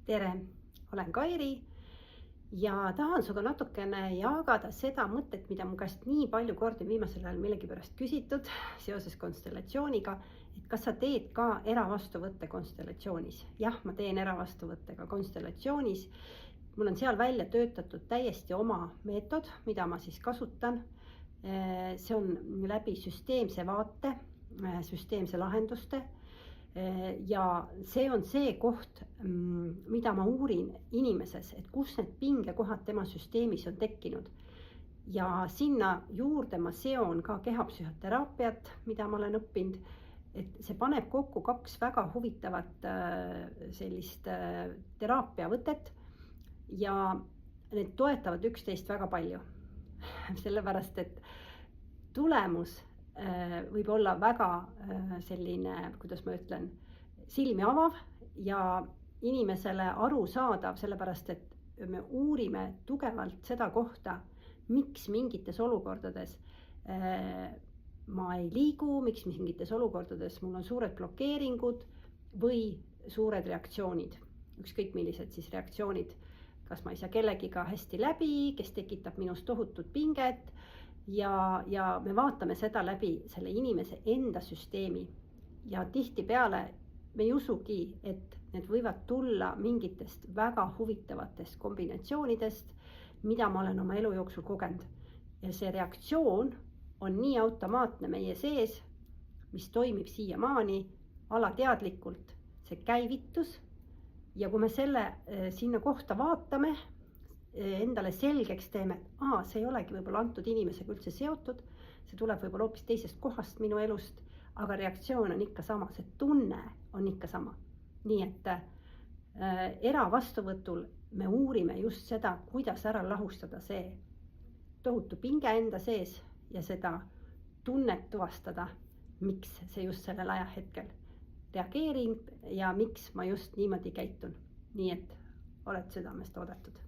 Tere, olen Kairi ja tahan sinuga natukene jagada seda mõtet, mida mu käest nii palju kordi viimasel ajal millegipärast küsitud seoses konstellatsiooniga, et kas sa teed ka eravastuvõtte konstellatsioonis. Jah, ma teen eravastuvõtte ka konstellatsioonis. Mul on seal välja töötatud täiesti oma meetod, mida ma siis kasutan. See on läbi süsteemse vaate, süsteemse lahenduste. Ja see on see koht, mida ma uurin inimeses, et kus need pingekohad tema süsteemis on tekkinud. Ja sinna juurde ma seon ka kehapsühhoteraapiat, mida ma olen õppinud. Et see paneb kokku kaks väga huvitavat sellist teraapiavõtet ja need toetavad üksteist väga palju. Sellepärast, et tulemus võib olla väga selline, kuidas ma ütlen, silmi avav ja inimesele arusaadav, sellepärast et me uurime tugevalt seda kohta, miks mingites olukordades ma ei liigu, miks mingites olukordades mul on suured blokeeringud või suured reaktsioonid. Ükskõik millised siis reaktsioonid, kas ma ei saa kellegiga hästi läbi, kes tekitab minust tohutut pinget. Ja me vaatame seda läbi selle inimese enda süsteemi ja tihtipeale me ei usugi, et need võivad tulla mingitest väga huvitavatest kombinatsioonidest, mida ma olen oma elu jooksul kogenud. Ja see reaktsioon on nii automaatne meie sees, mis toimib siiamaani alateadlikult, see käivitus. Ja kui me selle sinna kohta vaatame, endale selgeks teeme, et see ei olegi võib-olla antud inimesega üldse seotud, see tuleb võib-olla hoopis teisest kohast minu elust, aga reaktsioon on ikka sama, see tunne on ikka sama. Nii et eravastuvõtul me uurime just seda, kuidas ära lahustada see tohutu pinge enda sees ja seda tunnet tuvastada, miks see just sellel ajahetkel reageerin ja miks ma just niimoodi käitun. Nii et oled südamest oodatud.